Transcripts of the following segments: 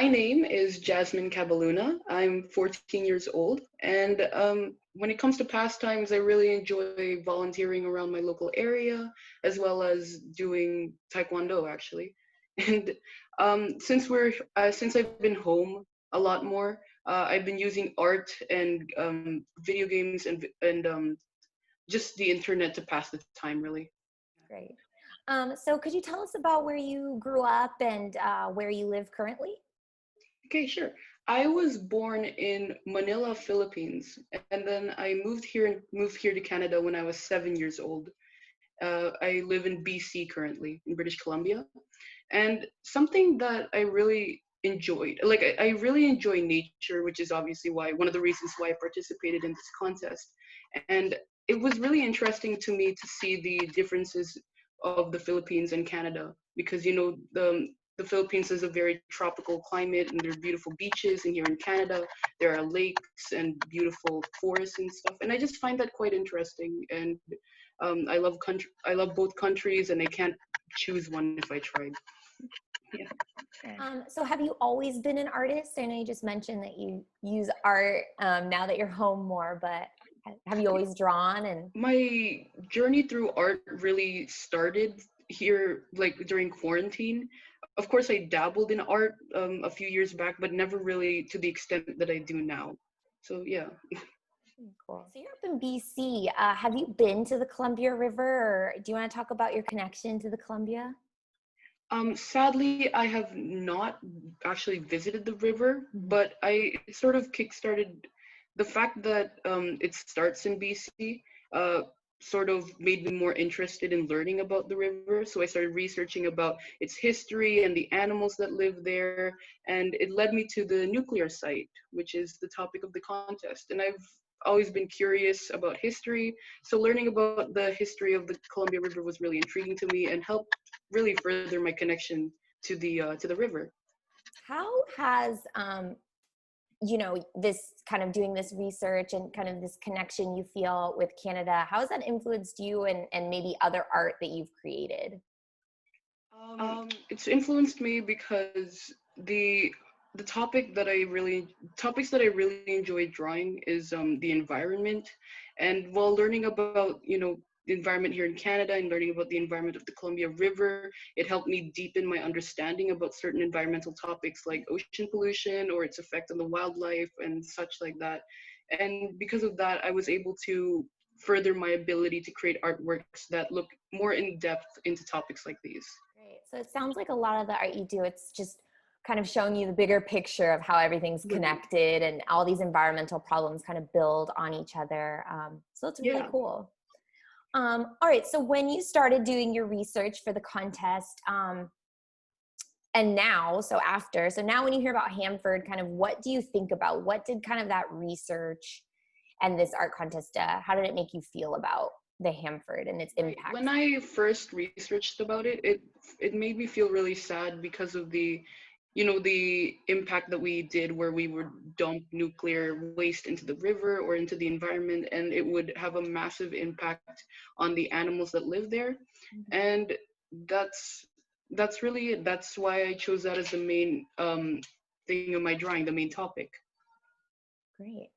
My name is Jasmine Cabaluna. I'm 14 years old, and when it comes to pastimes, I really enjoy volunteering around my local area, as well as doing taekwondo, actually. And since I've been home a lot more, I've been using art and video games and just the internet to pass the time, really. Great. So could you tell us about where you grew up and where you live currently? Okay, sure. I was born in Manila, Philippines, and then I moved here to Canada when I was 7 years old. I live in BC currently, in British Columbia, and something that I really enjoyed, like I really enjoy nature, which is obviously why one of the reasons why I participated in this contest, and it was really interesting to me to see the differences of the Philippines and Canada because the Philippines is a very tropical climate and there are beautiful beaches, and here in Canada there are lakes and beautiful forests and stuff, and I just find that quite interesting. And I love both countries, and I can't choose one if I tried. Yeah. So have you always been an artist? I know you just mentioned that you use art now that you're home more, but have you always drawn? And My journey through art really started here, like during quarantine. Of course, I dabbled in art a few years back, but never really to the extent that I do now. So yeah. cool. So you're up in BC. Have you been to the Columbia River, or do you want to talk about your connection to the Columbia? Sadly, I have not actually visited the river, but it sort of kickstarted the fact that it starts in BC. Sort of made me more interested in learning about the river. So I started researching about its history and the animals that live there, and it led me to the nuclear site, which is the topic of the contest. And I've always been curious about history, so learning about the history of the Columbia River was really intriguing to me and helped really further my connection to the river. How has this kind of doing this research and kind of this connection you feel with Canada, how has that influenced you and maybe other art that you've created? It's influenced me because the topics that I really enjoy drawing is the environment, and while learning about the environment here in Canada and learning about the environment of the Columbia River, it helped me deepen my understanding about certain environmental topics like ocean pollution or its effect on the wildlife and such like that. And because of that, I was able to further my ability to create artworks that look more in depth into topics like these. Great. So it sounds like a lot of the art you do, it's just kind of showing you the bigger picture of how everything's connected and all these environmental problems kind of build on each other. So it's really cool. All right. So when you started doing your research for the contest, and now, so now when you hear about Hanford, kind of what do you think about? What did kind of that research and this art contest, how did it make you feel about the Hanford and its impact? When I first researched about it made me feel really sad because of the impact that we did where we would dump nuclear waste into the river or into the environment, and it would have a massive impact on the animals that live there. And that's really it. That's why I chose that as the main thing of my drawing, the main topic. Great.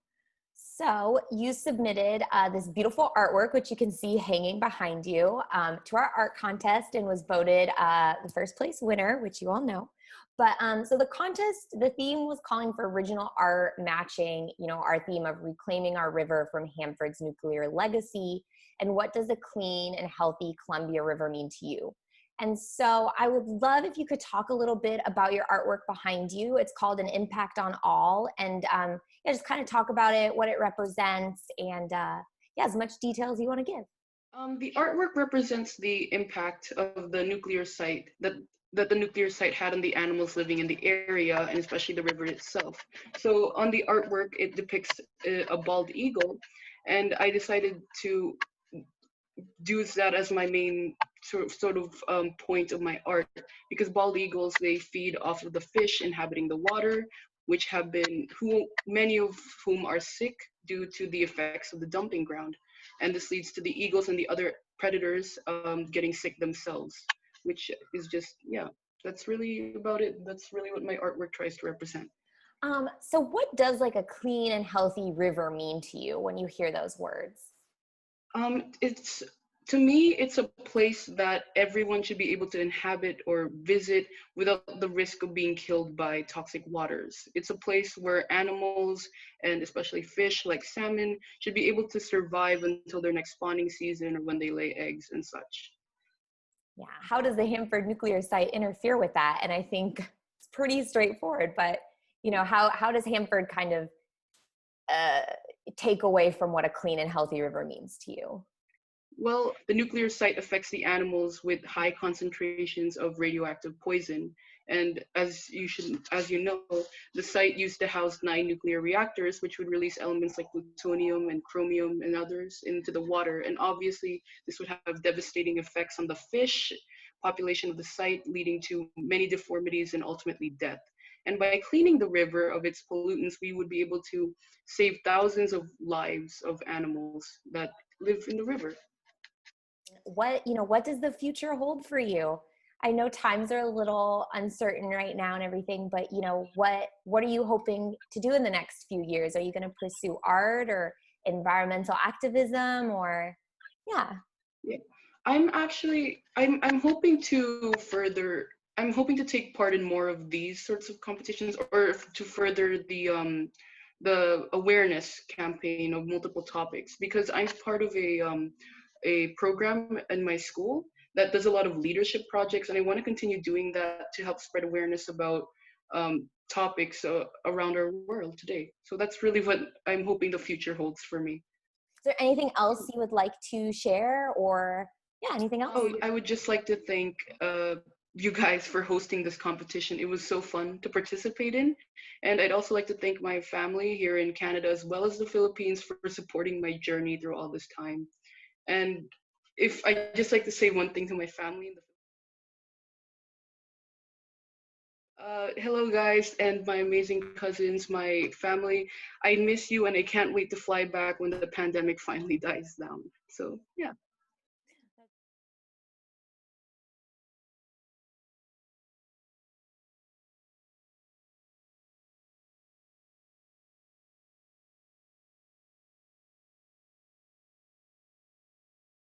So you submitted this beautiful artwork, which you can see hanging behind you, to our art contest and was voted the first place winner, which you all know. But so the contest, the theme was calling for original art matching, our theme of reclaiming our river from Hanford's nuclear legacy. And what does a clean and healthy Columbia River mean to you? And so I would love if you could talk a little bit about your artwork behind you. It's called An Impact on All. And just kind of talk about it, what it represents, and as much detail as you want to give. The artwork represents the impact of the nuclear site that the nuclear site had on the animals living in the area, and especially the river itself. So on the artwork, it depicts a bald eagle, and I decided to use that as my main point of my art, because bald eagles, they feed off of the fish inhabiting the water, which many of whom are sick due to the effects of the dumping ground, and this leads to the eagles and the other predators getting sick themselves, which is just That's really about it. That's really what my artwork tries to represent. So what does like a clean and healthy river mean to you when you hear those words? It's to me, it's a place that everyone should be able to inhabit or visit without the risk of being killed by toxic waters. It's a place where animals and especially fish like salmon should be able to survive until their next spawning season or when they lay eggs and such. Yeah. How does the Hanford nuclear site interfere with that? And I think it's pretty straightforward, but how does Hanford kind of uh, take away from what a clean and healthy river means to you? Well, the nuclear site affects the animals with high concentrations of radioactive poison. And as you know, the site used to house 9 nuclear reactors, which would release elements like plutonium and chromium and others into the water. And obviously, this would have devastating effects on the fish population of the site, leading to many deformities and ultimately death. And by cleaning the river of its pollutants, we would be able to save thousands of lives of animals that live in the river. What does the future hold for you? I know times are a little uncertain right now and everything, but what are you hoping to do in the next few years? Are you going to pursue art or environmental activism or yeah. Yeah. I'm hoping to further I'm hoping to take part in more of these sorts of competitions or to further the awareness campaign of multiple topics because I'm part of a program in my school that does a lot of leadership projects and I want to continue doing that to help spread awareness about topics around our world today. So that's really what I'm hoping the future holds for me. Is there anything else you would like to share or yeah, anything else? Oh, I would just like to thank you guys for hosting this competition. It was so fun to participate in. And I'd also like to thank my family here in Canada as well as the Philippines for supporting my journey through all this time. And if I just like to say one thing to my family in the hello guys and my amazing cousins, my family. I miss you and I can't wait to fly back when the pandemic finally dies down. So yeah.